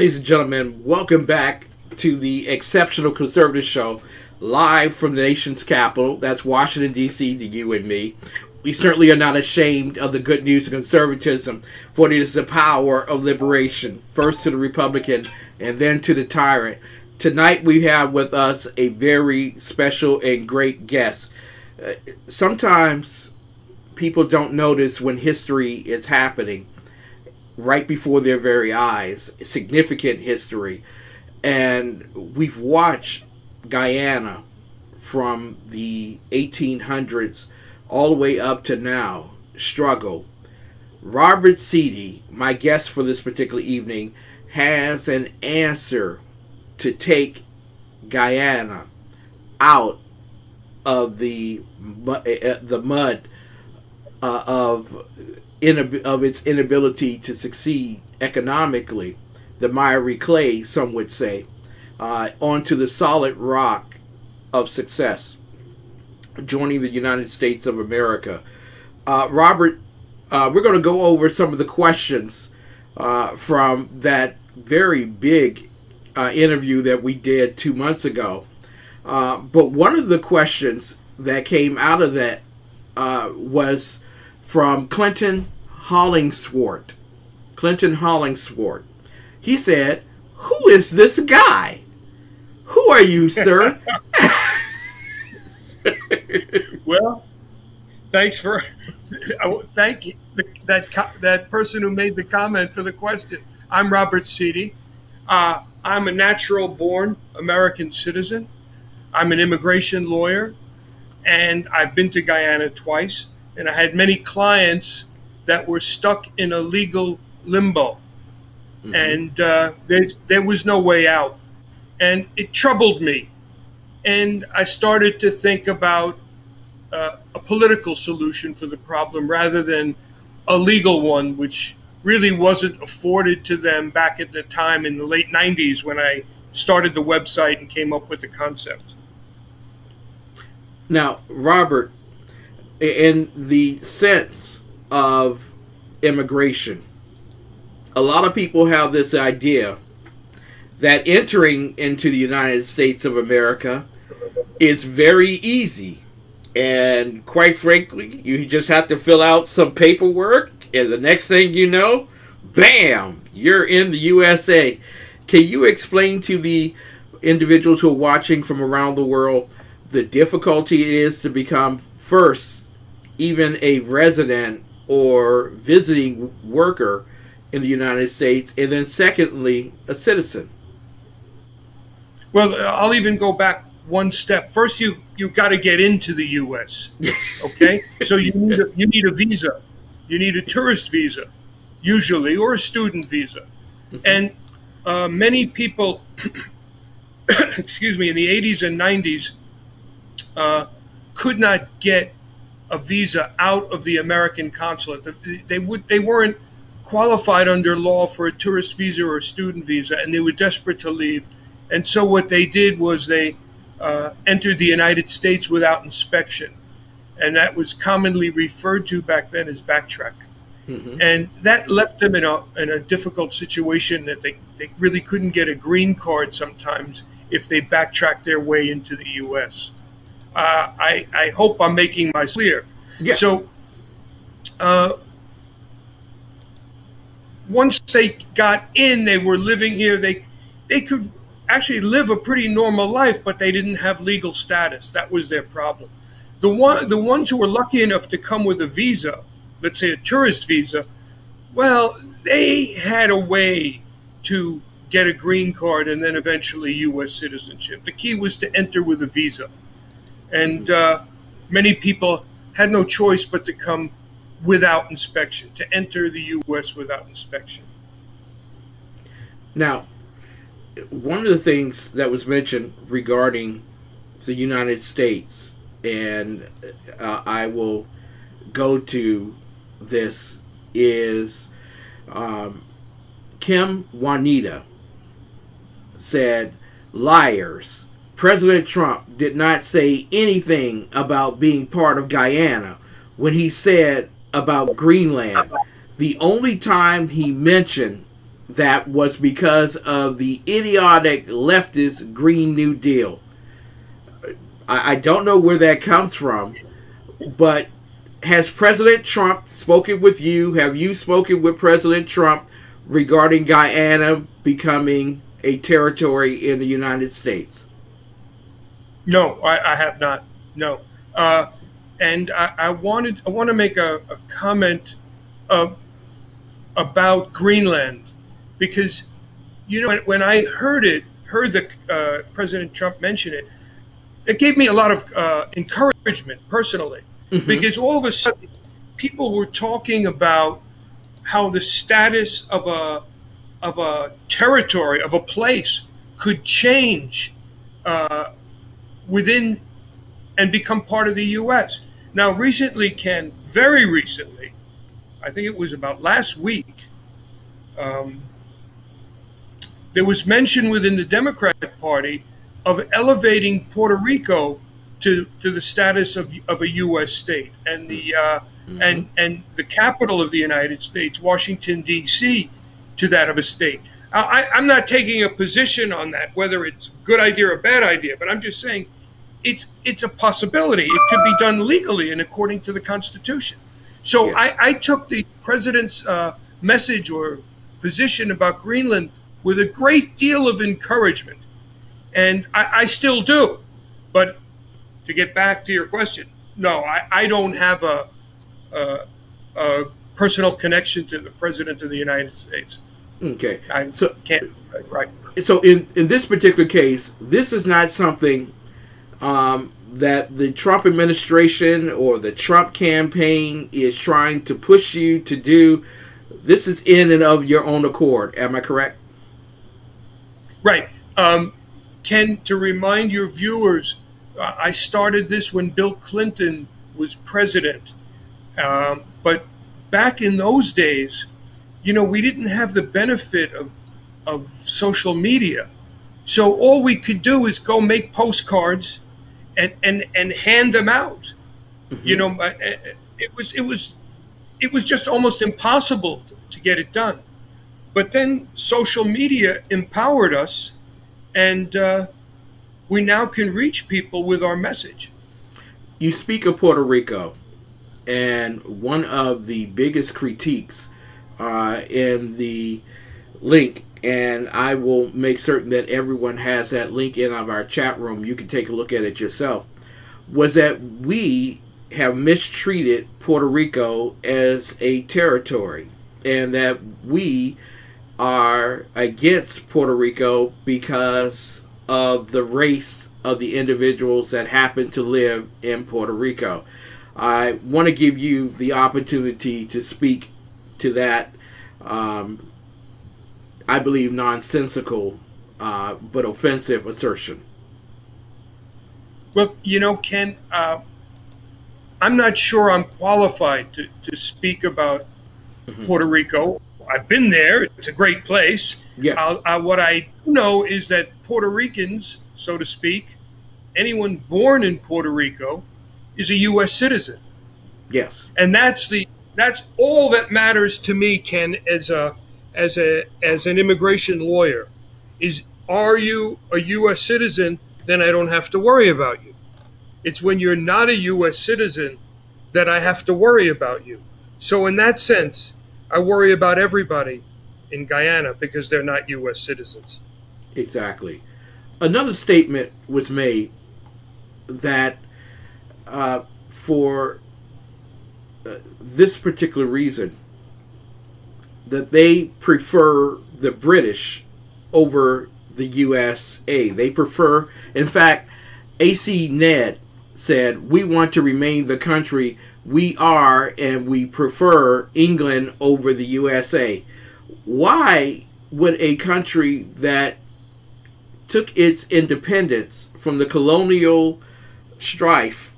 Ladies and gentlemen, welcome back to the Exceptional Conservative Show, live from the nation's capital. That's Washington, D.C., to you and me. We certainly are not ashamed of the good news of conservatism, for it is the power of liberation, first to the Republican and then to the tyrant. Tonight we have with us a very special and great guest. Sometimes people don't notice when history is happening right before their very eyes, significant history. And we've watched Guyana from the 1800s all the way up to now struggle. Robert Sidi, my guest for this particular evening, has an answer to take Guyana out of the mud of its inability to succeed economically, the miry clay, some would say, onto the solid rock of success, joining the United States of America. Robert, we're going to go over some of the questions from that very big interview that we did 2 months ago. But one of the questions that came out of that was from Clinton Hollingsworth. Clinton Hollingsworth. He said, "Who is this guy? Who are you, sir?" Well, thank that person who made the comment for the question. I'm Robert Sidi. I'm a natural-born American citizen. I'm an immigration lawyer, and I've been to Guyana twice. And I had many clients that were stuck in a legal limbo. Mm-hmm. And there was no way out. And it troubled me. And I started to think about a political solution for the problem rather than a legal one, which really wasn't afforded to them back at the time in the late 90s when I started the website and came up with the concept. Now, Robert, in the sense of immigration, a lot of people have this idea that entering into the United States of America is very easy. And quite frankly, you just have to fill out some paperwork, and the next thing you know, bam, you're in the USA. Can you explain to the individuals who are watching from around the world the difficulty it is to become, first, even a resident or visiting worker in the United States, and then secondly, a citizen? Well, I'll even go back one step. First, you've got to get into the U.S., okay? So you need a visa. You need a tourist visa, usually, or a student visa. Mm-hmm. And many people, excuse me, in the 80s and 90s could not get a visa out of the American consulate. They weren't qualified under law for a tourist visa or a student visa, and they were desperate to leave. And so what they did was they entered the United States without inspection, and that was commonly referred to back then as backtrack. Mm-hmm. And that left them in a difficult situation that they really couldn't get a green card sometimes if they backtracked their way into the U.S. I hope I'm making myself clear. Yeah. So once they got in, they were living here. They could actually live a pretty normal life, but they didn't have legal status. That was their problem. The ones who were lucky enough to come with a visa, let's say a tourist visa, well, they had a way to get a green card and then eventually U.S. citizenship. The key was to enter with a visa. And many people had no choice but to come without inspection, to enter the U.S. without inspection. Now, one of the things that was mentioned regarding the United States, and I will go to this, is Kim Juanita said, "Liars. President Trump did not say anything about being part of Guyana when he said about Greenland. The only time he mentioned that was because of the idiotic leftist Green New Deal. I don't know where that comes from, but has President Trump spoken with you? Have you spoken with President Trump regarding Guyana becoming a territory in the United States? No, I have not. No. And I want to make a comment about Greenland, because, you know, when I heard the President Trump mention it, it gave me a lot of encouragement personally, because all of a sudden people were talking about how the status of a territory, of a place, could change within and become part of the U.S. Now, recently, Ken, very recently, I think it was about last week, there was mention within the Democratic Party of elevating Puerto Rico to the status of a U.S. state, and the and the capital of the United States, Washington, D.C., to that of a state. I'm not taking a position on that, whether it's a good idea or a bad idea, but I'm just saying it's a possibility. It could be done legally and according to the Constitution. So yeah. I took the president's message or position about Greenland with a great deal of encouragement, and I still do. But to get back to your question, no, I don't have a personal connection to the President of the United States. Okay. I can't. Right. So in this particular case, this is not something that the Trump administration or the Trump campaign is trying to push you to do. This is in and of your own accord. Am I correct? Right. Ken, to remind your viewers, I started this when Bill Clinton was president. But back in those days, you know, we didn't have the benefit of social media. So all we could do is go make postcards and hand them out. You know, it was just almost impossible to get it done. But then social media empowered us, and we now can reach people with our message. You speak of Puerto Rico, and one of the biggest critiques in the link, and I will make certain that everyone has that link in our chat room, you can take a look at it yourself, was that we have mistreated Puerto Rico as a territory, and that we are against Puerto Rico because of the race of the individuals that happen to live in Puerto Rico. I want to give you the opportunity to speak to that, I believe, nonsensical but offensive assertion. Well, you know, Ken, I'm not sure I'm qualified to speak about Puerto Rico. I've been there. It's a great place. Yeah. What I do know is that Puerto Ricans, so to speak, anyone born in Puerto Rico is a U.S. citizen. Yes. And that's all that matters to me, Ken, as an immigration lawyer. Is, are you a U.S. citizen? Then I don't have to worry about you. It's when you're not a U.S. citizen that I have to worry about you. So in that sense, I worry about everybody in Guyana because they're not U.S. citizens. Exactly. Another statement was made that for this particular reason, that they prefer the British over the USA. They prefer, in fact, AC Ned said, we want to remain the country we are, and we prefer England over the USA. Why would a country that took its independence from the colonial strife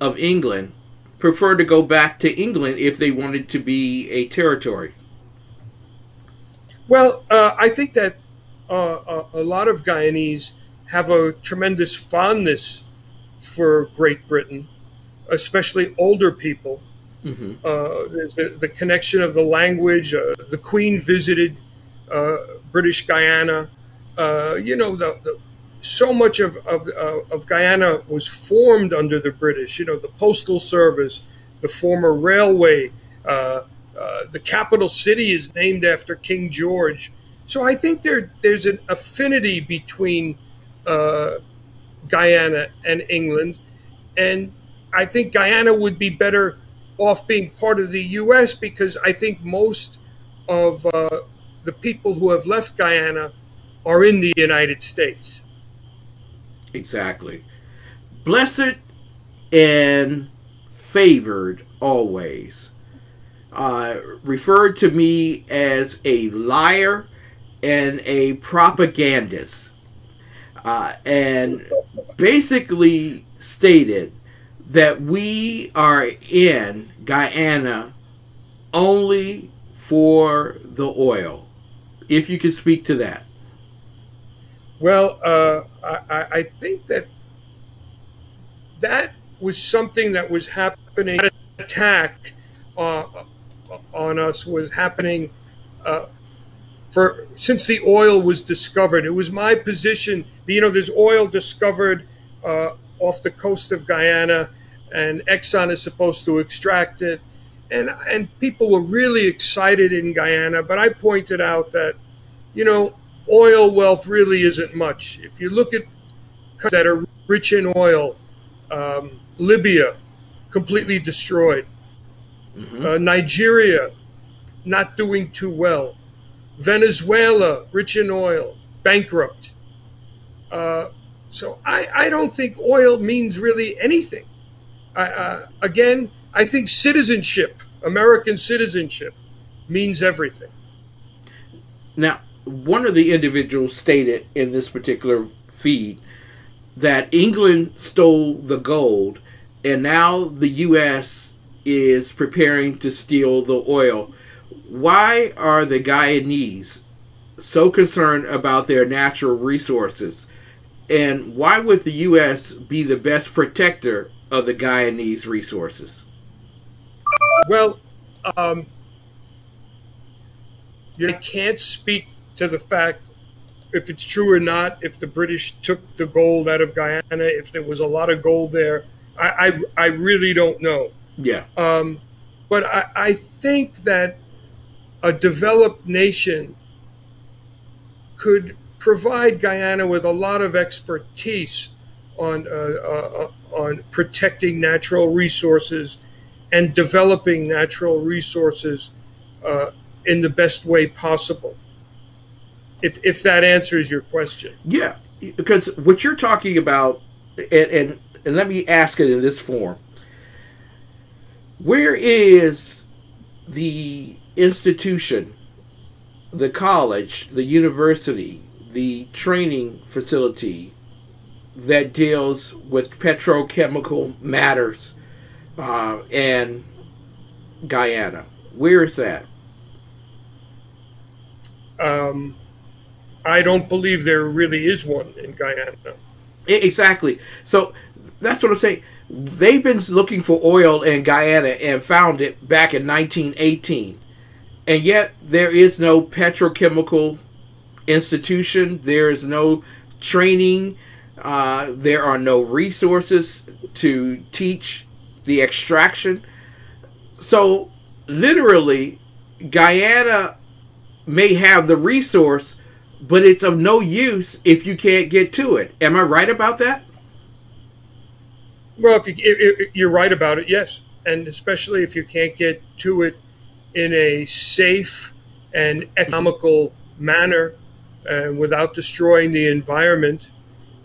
of England prefer to go back to England if they wanted to be a territory? Well, I think that a lot of Guyanese have a tremendous fondness for Great Britain, especially older people. There's the connection of the language. The Queen visited British Guyana. So much of Guyana was formed under the British. The Postal Service, the former railway, the capital city is named after King George. So I think there's an affinity between Guyana and England, and I think Guyana would be better off being part of the U.S. because I think most of the people who have left Guyana are in the United States. Exactly. Blessed and favored always. Referred to me as a liar and a propagandist. And basically stated that we are in Guyana only for the oil. If you could speak to that. Well, I think that was something that was happening. That attack on us was happening since the oil was discovered. It was my position. There's oil discovered off the coast of Guyana, and Exxon is supposed to extract it. And people were really excited in Guyana, but I pointed out that, oil wealth really isn't much. If you look at countries that are rich in oil, Libya, completely destroyed. Nigeria, not doing too well. Venezuela, rich in oil, bankrupt. So I don't think oil means really anything. Again, I think citizenship, American citizenship, means everything. Now, one of the individuals stated in this particular feed that England stole the gold, and now the U.S. is preparing to steal the oil. Why are the Guyanese so concerned about their natural resources? And why would the U.S. be the best protector of the Guyanese resources? Well, I can't speak to the fact if it's true or not, if the British took the gold out of Guyana, if there was a lot of gold there. I really don't know. Yeah. But I think that a developed nation could provide Guyana with a lot of expertise on protecting natural resources and developing natural resources in the best way possible. If that answers your question. Yeah, because what you're talking about, and let me ask it in this form. Where is the institution, the college, the university, the training facility that deals with petrochemical matters and Guyana? Where is that? I don't believe there really is one in Guyana. Exactly. So that's what I'm saying. They've been looking for oil in Guyana and found it back in 1918. And yet there is no petrochemical institution. There is no training. There are no resources to teach the extraction. So literally, Guyana may have the resource, but it's of no use if you can't get to it. Am I right about that? Well, if you're right about it, yes. And especially if you can't get to it in a safe and economical manner and without destroying the environment.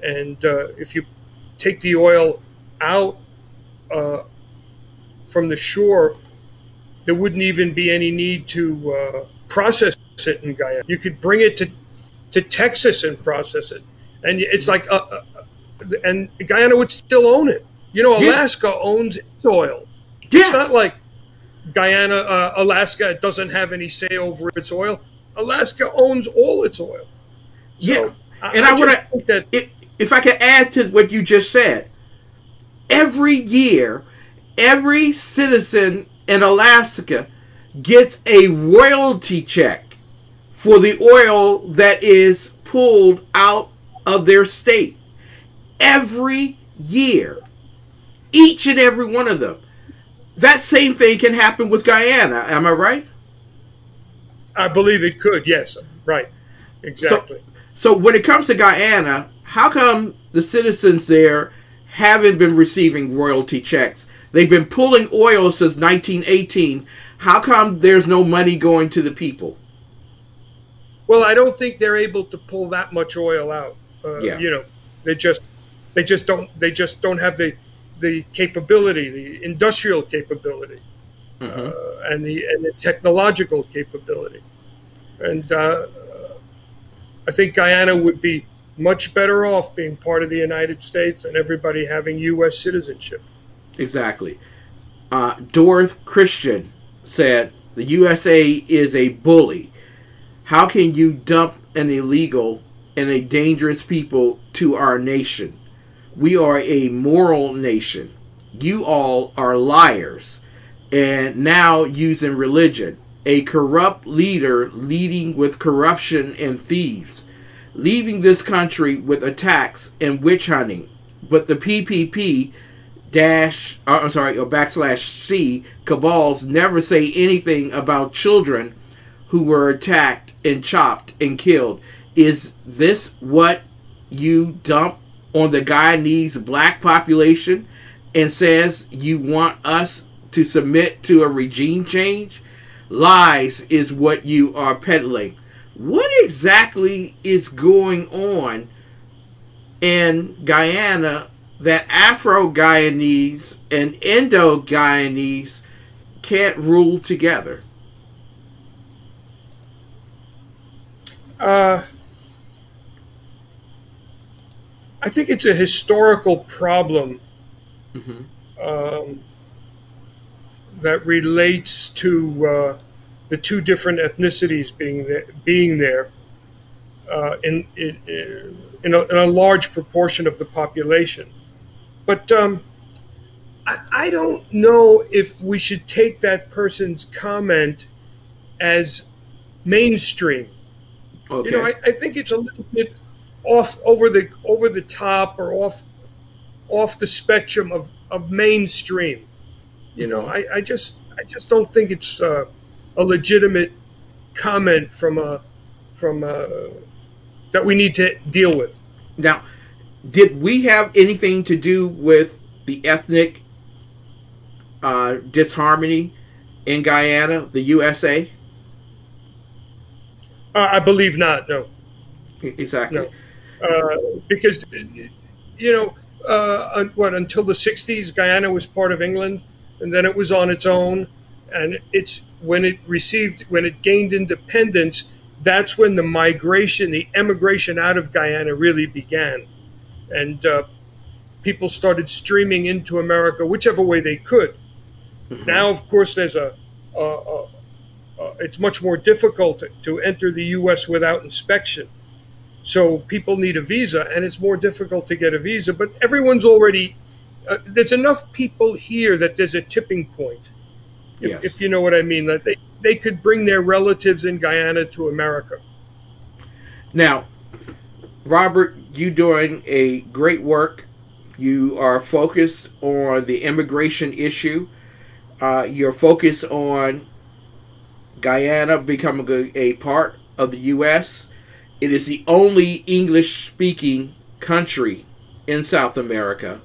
And if you take the oil out from the shore, there wouldn't even be any need to process it in Guyana. You could bring it to Texas and process it. And it's like, and Guyana would still own it. Alaska owns its oil. Yes. It's not like Guyana, Alaska doesn't have any say over its oil. Alaska owns all its oil. So yeah. And I want to, if I could add to what you just said, every year, every citizen in Alaska gets a royalty check for the oil that is pulled out of their state every year. Each and every one of them. That same thing can happen with Guyana. Am I right? I believe it could, yes. Right. Exactly. So when it comes to Guyana, how come the citizens there haven't been receiving royalty checks? They've been pulling oil since 1918. How come there's no money going to the people? Well, I don't think they're able to pull that much oil out. You know, they just don't have the capability, the industrial capability, and the technological capability. And I think Guyana would be much better off being part of the United States and everybody having U.S. citizenship. Exactly. Dorothy Christian said, the USA is a bully. How can you dump an illegal and a dangerous people to our nation? We are a moral nation. You all are liars. And now using religion. A corrupt leader leading with corruption and thieves. Leaving this country with attacks and witch hunting. But the PPP /C cabals never say anything about children who were attacked and chopped and killed. Is this what you dump on the Guyanese black population and says you want us to submit to a regime change? Lies is what you are peddling. What exactly is going on in Guyana that Afro-Guyanese and Indo-Guyanese can't rule together? I think it's a historical problem that relates to the two different ethnicities being there in a large proportion of the population. But I don't know if we should take that person's comment as mainstream. Okay. You know, I think it's a little bit over the top or off the spectrum of mainstream. You know, I just don't think it's a legitimate comment from that we need to deal with. Now, did we have anything to do with the ethnic disharmony in Guyana, the USA? I believe not. No. Exactly. No. Because you know, until the '60s, Guyana was part of England, and then it was on its own. And when it gained independence, that's when the emigration out of Guyana really began, and people started streaming into America whichever way they could. Now, of course, there's it's much more difficult to enter the U.S. without inspection. So people need a visa, and it's more difficult to get a visa. But everyone's already there's enough people here that there's a tipping point. If you know what I mean, that they could bring their relatives in Guyana to America. Now, Robert, you doing a great work. You are focused on the immigration issue. You're focused on Guyana becoming a part of the U.S. It is the only English-speaking country in South America.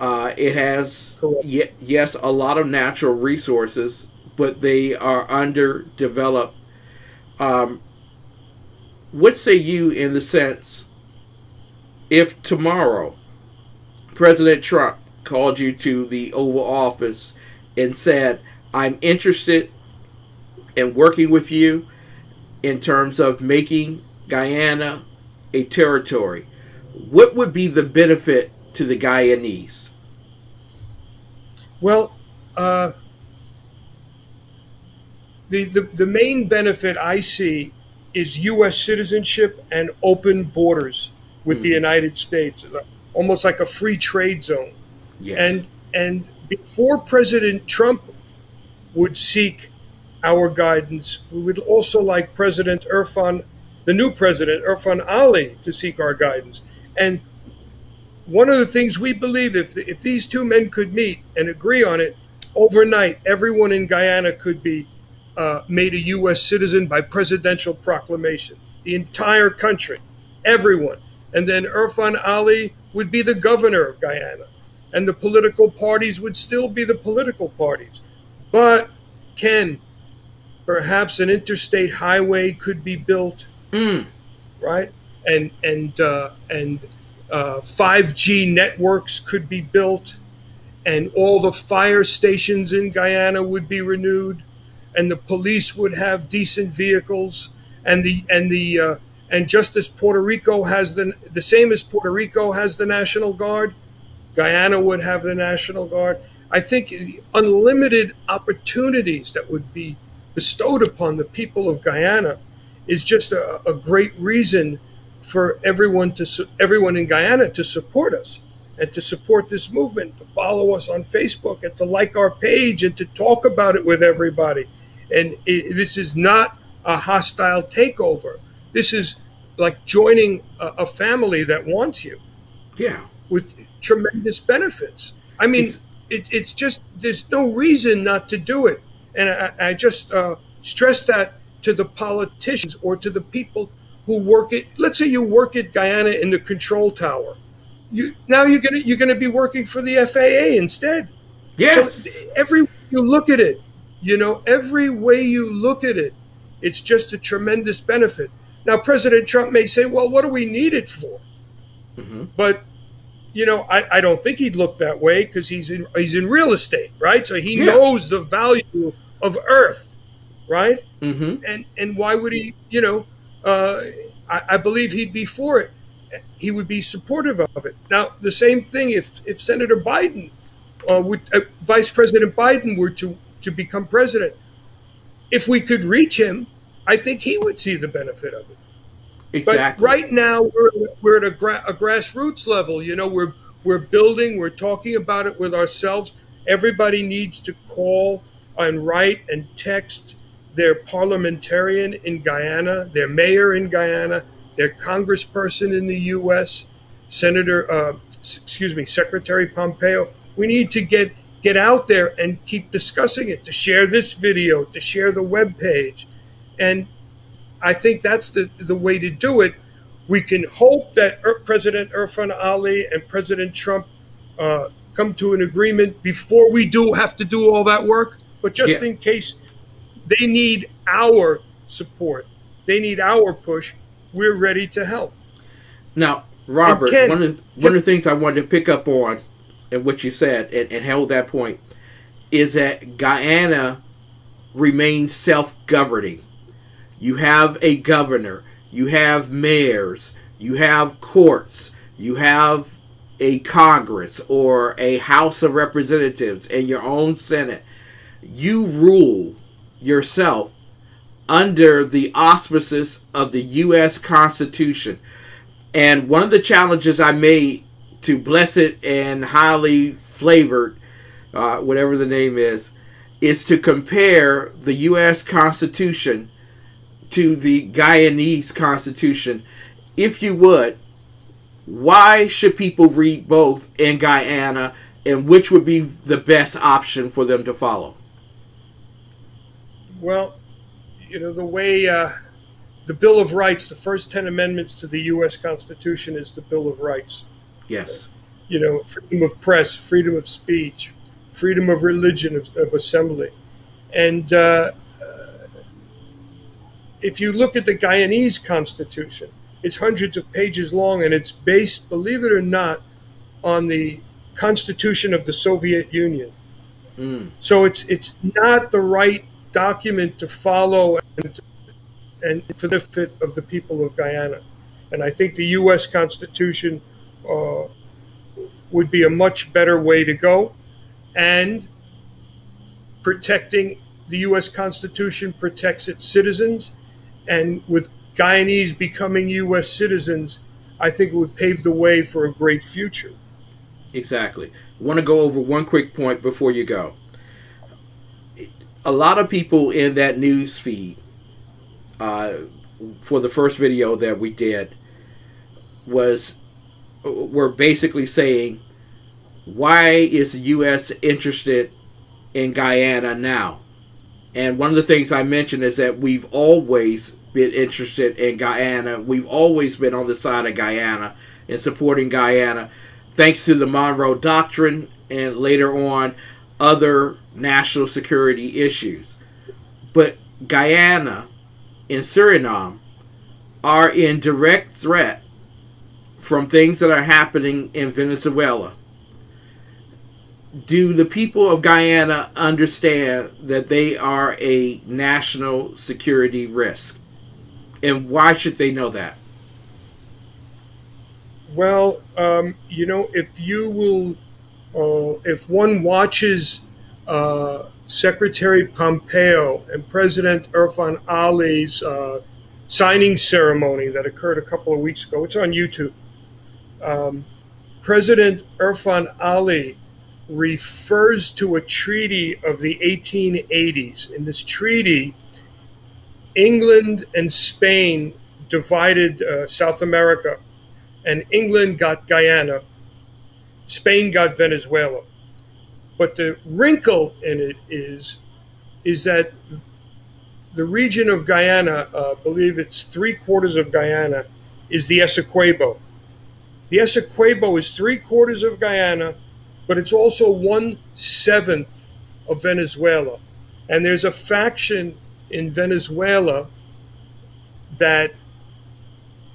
It has, yes, a lot of natural resources, but they are underdeveloped. What say you in the sense, if tomorrow President Trump called you to the Oval Office and said, I'm interested in working with you in terms of making Guyana a territory, what would be the benefit to the Guyanese? Well, the main benefit I see is U.S. citizenship and open borders with the United States, almost like a free trade zone. Yes. And before President Trump would seek our guidance. We would also like President Irfaan, the new president, Irfaan Ali, to seek our guidance. And one of the things we believe, if these two men could meet and agree on it, overnight, everyone in Guyana could be made a U.S. citizen by presidential proclamation. The entire country, everyone. And then Irfaan Ali would be the governor of Guyana. And the political parties would still be the political parties. But, Ken, perhaps an interstate highway could be built, right? And 5G networks could be built, and all the fire stations in Guyana would be renewed, and the police would have decent vehicles, and just as Puerto Rico has the same as Puerto Rico has the National Guard, Guyana would have the National Guard. I think unlimited opportunities that would be bestowed upon the people of Guyana is just a great reason for everyone in Guyana to support us and to support this movement, to follow us on Facebook and to like our page and to talk about it with everybody. And this is not a hostile takeover. This is like joining a family that wants you. Yeah. With tremendous benefits. I mean, it's just, there's no reason not to do it. And I just stress that to the politicians or to the people who work at, let's say you work at Guyana in the control tower. Now you're gonna be working for the FAA instead. Yes. So every way you look at it, every way you look at it, it's just a tremendous benefit. Now, President Trump may say, well, what do we need it for? But I don't think he'd look that way because he's in real estate, right? So he knows the value of Earth, right? And why would he? I believe he'd be for it. He would be supportive of it. Now, the same thing if Senator Biden, Vice President Biden, were to become president, if we could reach him, I think he would see the benefit of it. Exactly. But right now we're at a grassroots level. We're building. We're talking about it with ourselves. Everybody needs to call and write and text their parliamentarian in Guyana, their mayor in Guyana, their congressperson in the U.S., Secretary Pompeo. We need to get out there and keep discussing it, to share this video, to share the webpage. And I think that's the way to do it. We can hope that President Irfaan Ali and President Trump come to an agreement before we have to do all that work. But just in case they need our support, they need our push, we're ready to help. Now, Robert, one of the things I wanted to pick up on and what you said and held that point is that Guyana remains self-governing. You have a governor, you have mayors, you have courts, you have a Congress or a House of Representatives and your own Senate. You rule yourself under the auspices of the U.S. Constitution. And one of the challenges I made to Blessed and Highly Flavored, whatever the name is to compare the U.S. Constitution to the Guyanese Constitution. If you would, why should people read both in Guyana, and which would be the best option for them to follow? Well, the way the Bill of Rights, the first 10 amendments to the U.S. Constitution is the Bill of Rights. Yes. Freedom of press, freedom of speech, freedom of religion, of assembly. And if you look at the Guyanese Constitution, it's hundreds of pages long, and it's based, believe it or not, on the Constitution of the Soviet Union. So it's not the right document to follow and for the benefit of the people of Guyana. And I think the U.S. Constitution would be a much better way to go. And protecting the U.S. Constitution protects its citizens. And with Guyanese becoming U.S. citizens, I think it would pave the way for a great future. Exactly. I want to go over one quick point before you go. a lot of people in that news feed for the first video that we did were basically saying, why is the U.S. interested in Guyana now? And one of the things I mentioned is that we've always been interested in Guyana. We've always been on the side of Guyana and supporting Guyana, thanks to the Monroe Doctrine and later on other national security issues. But Guyana and Suriname are in direct threat from things that are happening in Venezuela. Do the people of Guyana understand that they are a national security risk? And why should they know that? Well, you know, if one watches Secretary Pompeo and President Irfaan Ali's signing ceremony that occurred a couple of weeks ago, it's on YouTube. President Irfaan Ali refers to a treaty of the 1880s. In this treaty, England and Spain divided South America, and England got Guyana, Spain got Venezuela. But the wrinkle in it is that the region of Guyana, I believe it's 3/4 of Guyana, is the Essequibo. The Essequibo is 3/4 of Guyana, but it's also 1/7 of Venezuela. And there's a faction in Venezuela that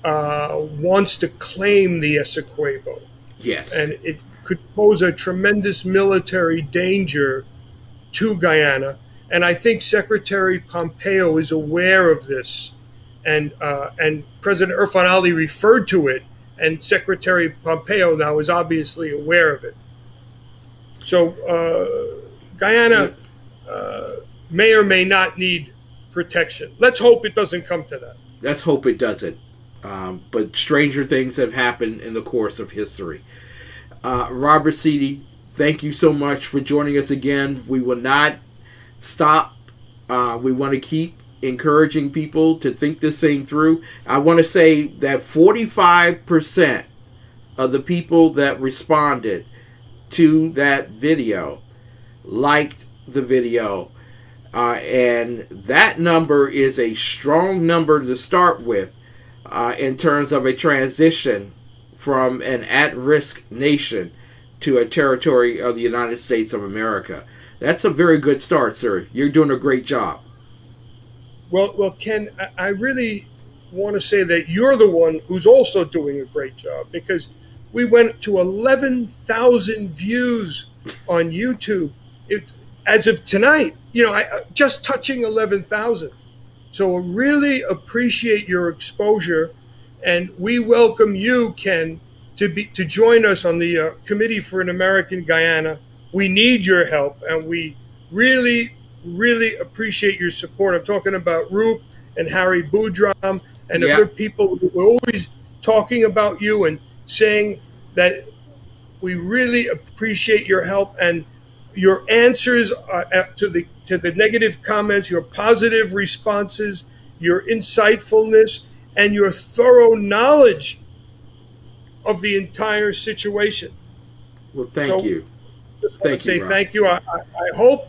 wants to claim the Essequibo. Yes. And it could pose a tremendous military danger to Guyana. And I think Secretary Pompeo is aware of this. And President Irfaan Ali referred to it, and Secretary Pompeo now is obviously aware of it. So Guyana may or may not need protection. Let's hope it doesn't come to that. Let's hope it doesn't. But stranger things have happened in the course of history. Robert Sidi, thank you so much for joining us again. We will not stop. We want to keep encouraging people to think this thing through. I want to say that 45% of the people that responded to that video liked the video. And that number is a strong number to start with in terms of a transition from an at-risk nation to a territory of the United States of America. That's a very good start, sir. You're doing a great job. Well, Ken, I really want to say that you're the one who's also doing a great job, because we went to 11,000 views on YouTube as of tonight. You know, just touching 11,000. So I really appreciate your exposure, and we welcome you, Ken, to join us on the Committee for an American Guyana. We need your help, and we really, really appreciate your support. I'm talking about Roop and Harry Boudram and other people who are always talking about you and saying that we really appreciate your help and your answers to the negative comments, your positive responses, your insightfulness, and your thorough knowledge of the entire situation. Well, thank you. Just want to say thank you. I hope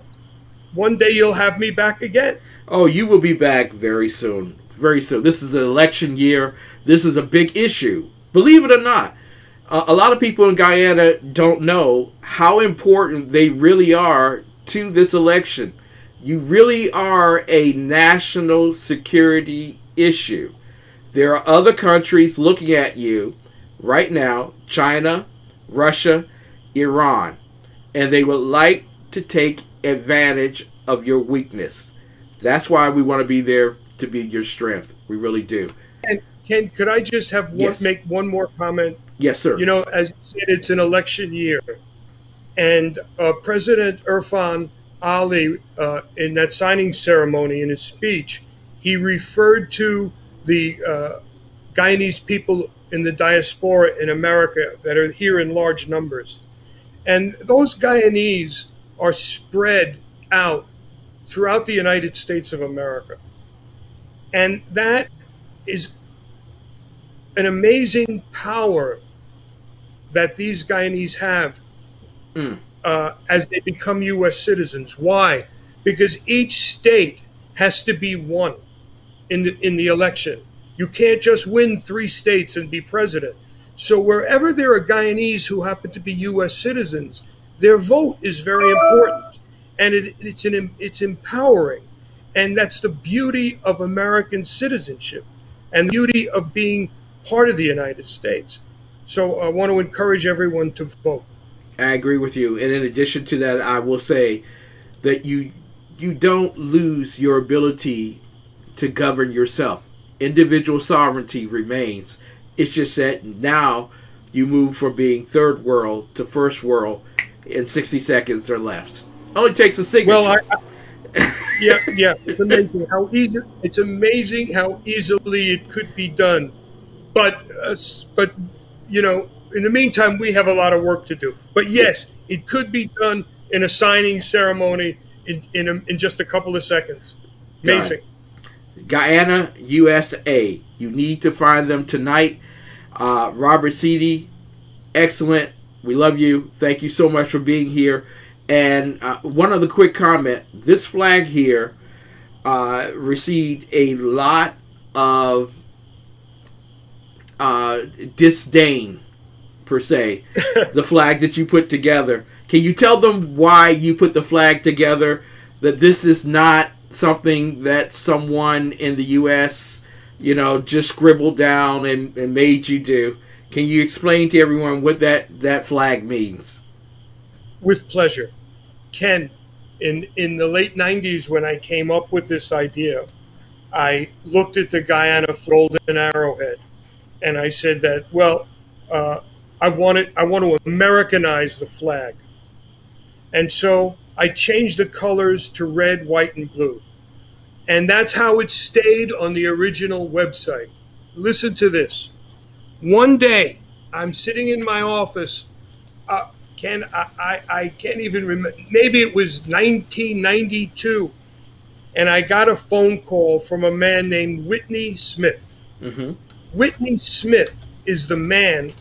one day you'll have me back again. Oh, you will be back very soon. Very soon. This is an election year. This is a big issue. Believe it or not, a lot of people in Guyana don't know how important they really are to this election. You really are a national security issue. There are other countries looking at you right now, China, Russia, Iran, and they would like to take advantage of your weakness. That's why we want to be there to be your strength. We really do. And Ken, could I just have make one more comment? Yes, sir. You know, as you said, it's an election year, and President Irfaan Ali, in that signing ceremony, in his speech, he referred to the Guyanese people in the diaspora in America that are here in large numbers. And those Guyanese are spread out throughout the United States of America. And that is an amazing power that these Guyanese have as they become U.S. citizens. Why? Because each state has to be won in the election. You can't just win 3 states and be president. So wherever there are Guyanese who happen to be U.S. citizens, their vote is very important, and it's empowering. And that's the beauty of American citizenship and the beauty of being part of the United States. So I want to encourage everyone to vote. I agree with you. And in addition to that, I will say that you don't lose your ability to govern yourself. Individual sovereignty remains. It's just that now you move from being third world to first world in 60 seconds or less. Only takes a signature. Well, yeah, it's amazing how easy. It's amazing how easily it could be done, but you know, in the meantime, we have a lot of work to do. But yes, it could be done in a signing ceremony in just a couple of seconds. Amazing. Guyana, USA. You need to find them tonight. Robert Sidi, excellent. We love you. Thank you so much for being here. And one other quick comment. This flag here received a lot of disdain, per se. The flag that you put together. Can you tell them why you put the flag together? That this is not something that someone in the U.S., you know, just scribbled down and made you do. Can you explain to everyone what that flag means? With pleasure. Ken, in the late 90s when I came up with this idea, I looked at the Guyana golden arrowhead and I said that, well, I want to Americanize the flag. And so I changed the colors to red, white, and blue. And that's how it stayed on the original website. Listen to this. One day, I'm sitting in my office. Ken, I can't even remember. Maybe it was 1992. And I got a phone call from a man named Whitney Smith. Mm-hmm. Whitney Smith is the man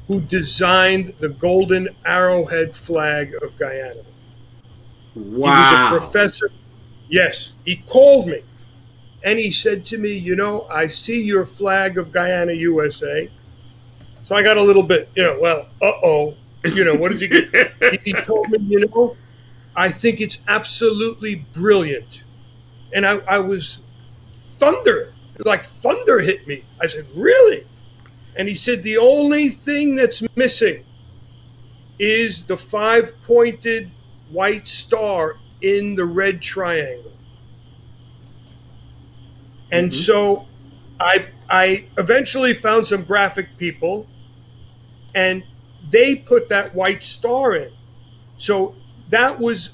who designed the golden arrowhead flag of Guyana. Wow. He was a professor. Yes, he called me. And he said to me, you know, I see your flag of Guyana, USA. So I got a little bit, you know, well, uh-oh. You know, what is he doing? He told me, you know, I think it's absolutely brilliant. And I was like thunder hit me. I said, really? And he said, the only thing that's missing is the 5-pointed white star in the red triangle. And so I eventually found some graphic people, and they put that white star in. So that was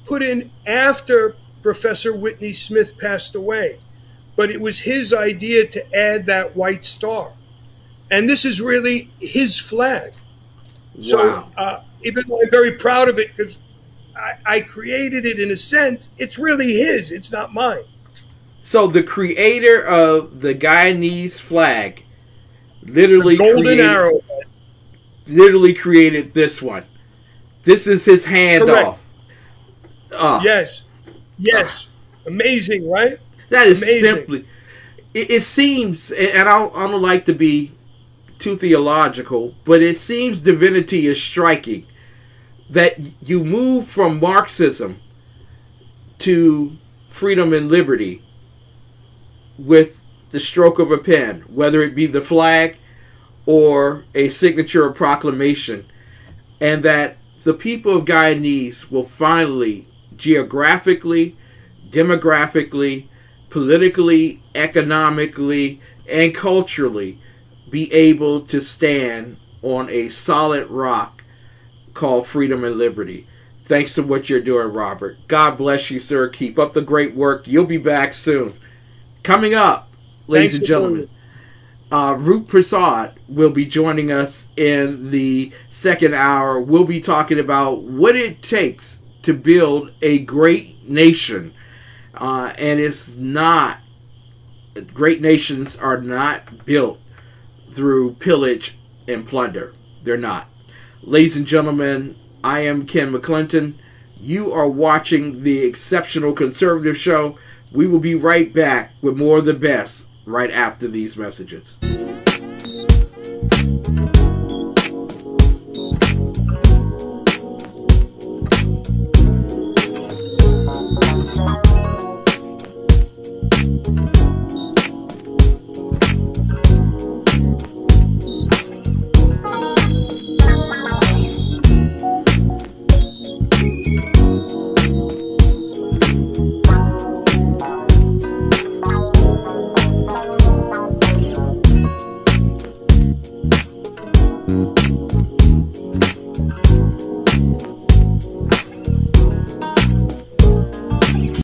put in after Professor Whitney Smith passed away. But it was his idea to add that white star. And this is really his flag. Wow. So even though I'm very proud of it, because I created it in a sense, it's really his. It's not mine. So the creator of the Guyanese flag literally created this one. This is his handoff. Yes. Yes. Amazing, right? That is amazing. Simply. It seems, and I don't like to be too theological, but it seems divinity is striking. That you move from Marxism to freedom and liberty with the stroke of a pen, whether it be the flag or a signature or proclamation, and that the people of Guyanese will finally, geographically, demographically, politically, economically, and culturally be able to stand on a solid rock called freedom and liberty. Thanks to what you're doing, Robert. God bless you, sir. Keep up the great work. You'll be back soon. Coming up, ladies and gentlemen, Roop Prasad will be joining us in the second hour. We'll be talking about what it takes to build a great nation. And it's not, great nations are not built through pillage and plunder. They're not. Ladies and gentlemen, I am Ken McClinton. You are watching the Exceptional Conservative Show. We will be right back with more of the best right after these messages.